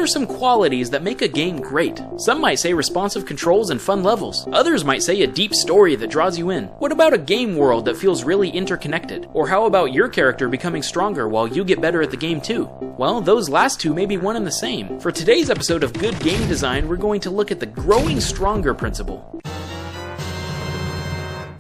what are some qualities that make a game great? Some might say responsive controls and fun levels. Others might say a deep story that draws you in. What about a game world that feels really interconnected? Or how about your character becoming stronger while you get better at the game too? Well, those last two may be one and the same. For today's episode of Good Game Design, we're going to look at the growing stronger principle.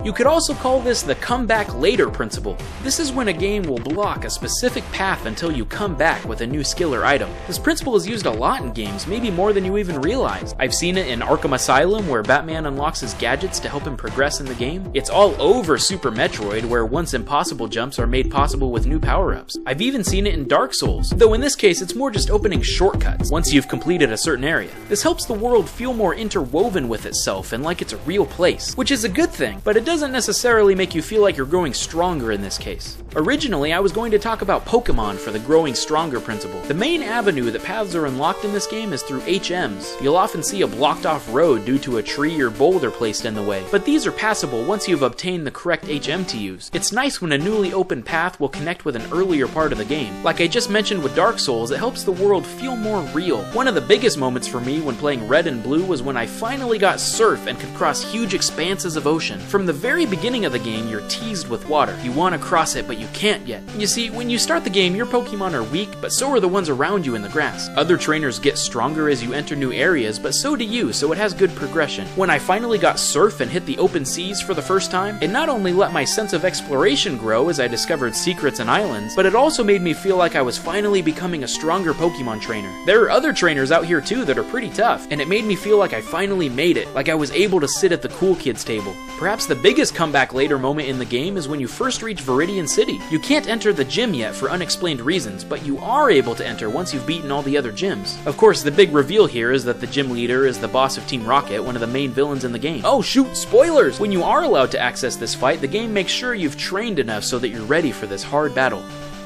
You could also call this the come back later principle. This is when a game will block a specific path until you come back with a new skill or item. This principle is used a lot in games, maybe more than you even realize. I've seen it in Arkham Asylum, where Batman unlocks his gadgets to help him progress in the game. It's all over Super Metroid, where once impossible jumps are made possible with new power-ups. I've even seen it in Dark Souls, though in this case it's more just opening shortcuts once you've completed a certain area. This helps the world feel more interwoven with itself and like it's a real place, which is a good thing, but it doesn't necessarily make you feel like you're growing stronger in this case. Originally, I was going to talk about Pokemon for the growing stronger principle. The main avenue that paths are unlocked in this game is through HMs. You'll often see a blocked off road due to a tree or boulder placed in the way, but these are passable once you've obtained the correct HM to use. It's nice when a newly opened path will connect with an earlier part of the game. Like I just mentioned with Dark Souls, it helps the world feel more real. One of the biggest moments for me when playing Red and Blue was when I finally got Surf and could cross huge expanses of ocean. From the very beginning of the game, you're teased with water. You want to cross it, but you can't yet. You see, when you start the game, your Pokemon are weak, but so are the ones around you in the grass. Other trainers get stronger as you enter new areas, but so do you, so it has good progression. When I finally got Surf and hit the open seas for the first time, it not only let my sense of exploration grow as I discovered secrets and islands, but it also made me feel like I was finally becoming a stronger Pokemon trainer. There are other trainers out here too that are pretty tough, and it made me feel like I finally made it, like I was able to sit at the cool kids table. Perhaps the biggest comeback later moment in the game is when you first reach Viridian City. You can't enter the gym yet for unexplained reasons, but you are able to enter once you've beaten all the other gyms. Of course, the big reveal here is that the gym leader is the boss of Team Rocket, one of the main villains in the game. Oh shoot, spoilers! When you are allowed to access this fight, the game makes sure you've trained enough so that you're ready for this hard battle.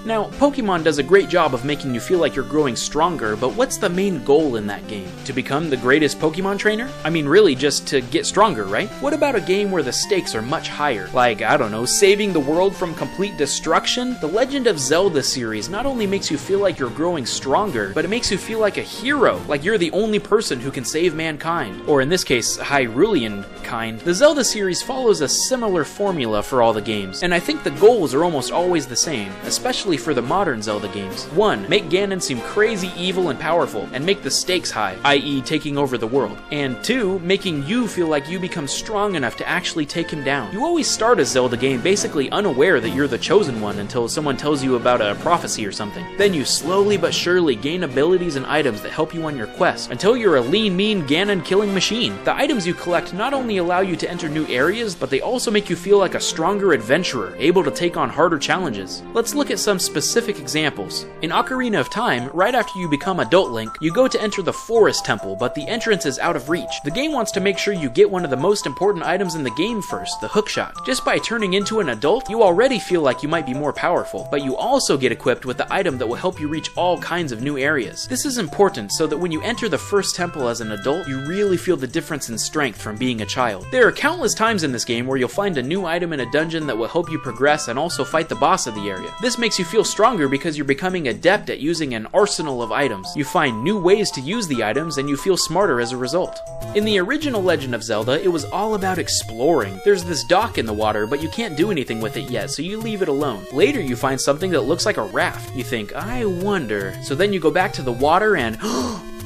Now, Pokemon does a great job of making you feel like you're growing stronger, but what's the main goal in that game? To become the greatest Pokemon trainer? I mean, really just to get stronger, right? What about a game where the stakes are much higher? Like, I don't know, saving the world from complete destruction? The Legend of Zelda series not only makes you feel like you're growing stronger, but it makes you feel like a hero, like you're the only person who can save mankind. Or in this case, Hyrulean kind. The Zelda series follows a similar formula for all the games, and I think the goals are almost always the same, especially for the modern Zelda games. 1. Make Ganon seem crazy, evil, and powerful, and make the stakes high, i.e. taking over the world. And 2. Making you feel like you become strong enough to actually take him down. You always start a Zelda game basically unaware that you're the chosen one until someone tells you about a prophecy or something. Then you slowly but surely gain abilities and items that help you on your quest, until you're a lean, mean Ganon-killing machine. The items you collect not only allow you to enter new areas, but they also make you feel like a stronger adventurer, able to take on harder challenges. Let's look at some specific examples. In Ocarina of Time, right after you become Adult Link, you go to enter the Forest Temple, but the entrance is out of reach. The game wants to make sure you get one of the most important items in the game first, the hookshot. Just by turning into an adult, you already feel like you might be more powerful, but you also get equipped with the item that will help you reach all kinds of new areas. This is important so that when you enter the first temple as an adult, you really feel the difference in strength from being a child. There are countless times in this game where you'll find a new item in a dungeon that will help you progress and also fight the boss of the area. This makes you feel stronger because you're becoming adept at using an arsenal of items. You find new ways to use the items and you feel smarter as a result. In the original Legend of Zelda, it was all about exploring. There's this dock in the water, but you can't do anything with it yet, so you leave it alone. Later you find something that looks like a raft. You think, I wonder. So then you go back to the water and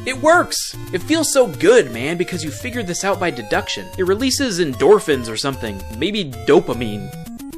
it works! It feels so good, man, because you figured this out by deduction. It releases endorphins or something. Maybe dopamine.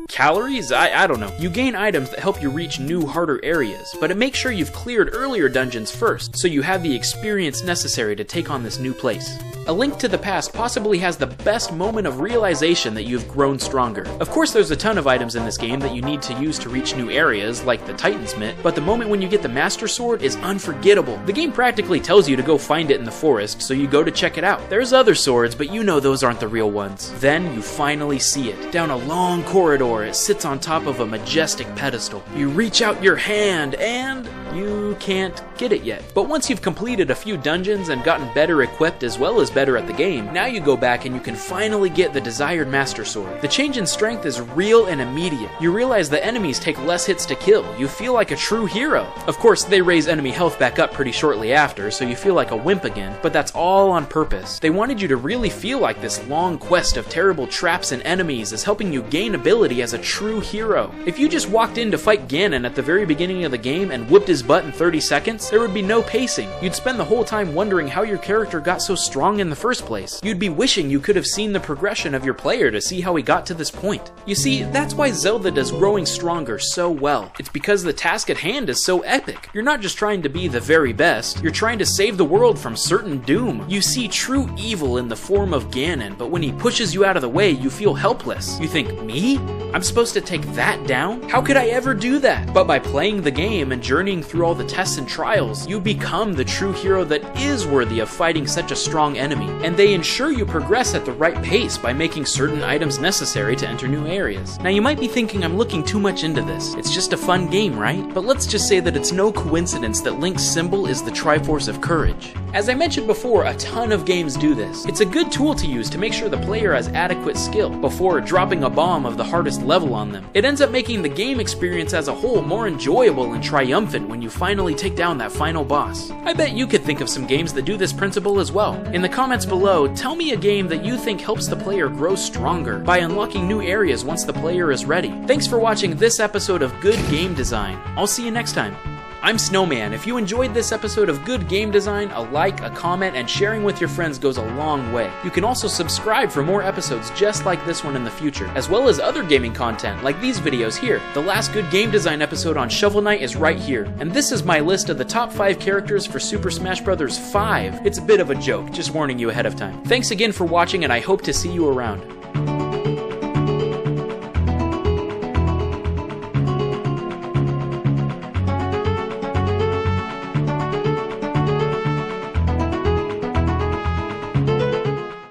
Calories? I don't know. You gain items that help you reach new, harder areas, but it makes sure you've cleared earlier dungeons first, so you have the experience necessary to take on this new place. A Link to the Past possibly has the best moment of realization that you've grown stronger. Of course, there's a ton of items in this game that you need to use to reach new areas, like the Titan's Mitt, but the moment when you get the Master Sword is unforgettable. The game practically tells you to go find it in the forest, so you go to check it out. There's other swords, but you know those aren't the real ones. Then you finally see it. Down a long corridor, it sits on top of a majestic pedestal. You reach out your hand, and you you can't get it yet. But once you've completed a few dungeons and gotten better equipped as well as better at the game, now you go back and you can finally get the desired Master Sword. The change in strength is real and immediate. You realize the enemies take less hits to kill. You feel like a true hero. Of course, they raise enemy health back up pretty shortly after, so you feel like a wimp again, but that's all on purpose. They wanted you to really feel like this long quest of terrible traps and enemies is helping you gain ability as a true hero. If you just walked in to fight Ganon at the very beginning of the game and whipped his butt in 30 seconds, there would be no pacing. You'd spend the whole time wondering how your character got so strong in the first place. You'd be wishing you could have seen the progression of your player to see how he got to this point. You see, that's why Zelda does growing stronger so well. It's because the task at hand is so epic. You're not just trying to be the very best, you're trying to save the world from certain doom. You see true evil in the form of Ganon, but when he pushes you out of the way, you feel helpless. You think, me? I'm supposed to take that down? How could I ever do that? But by playing the game and journeying through all the tests and trials, you become the true hero that is worthy of fighting such a strong enemy. And they ensure you progress at the right pace by making certain items necessary to enter new areas. Now you might be thinking I'm looking too much into this. It's just a fun game, right? But let's just say that it's no coincidence that Link's symbol is the Triforce of Courage. As I mentioned before, a ton of games do this. It's a good tool to use to make sure the player has adequate skill before dropping a bomb of the hardest level on them. It ends up making the game experience as a whole more enjoyable and triumphant when you finally take down that final boss. I bet you could think of some games that do this principle as well. In the comments below, tell me a game that you think helps the player grow stronger by unlocking new areas once the player is ready. Thanks for watching this episode of Good Game Design. I'll see you next time. I'm Snowman. If you enjoyed this episode of Good Game Design, a like, a comment, and sharing with your friends goes a long way. You can also subscribe for more episodes just like this one in the future, as well as other gaming content like these videos here. The last Good Game Design episode on Shovel Knight is right here, and this is my list of the top 5 characters for Super Smash Bros. 5. It's a bit of a joke, just warning you ahead of time. Thanks again for watching, and I hope to see you around.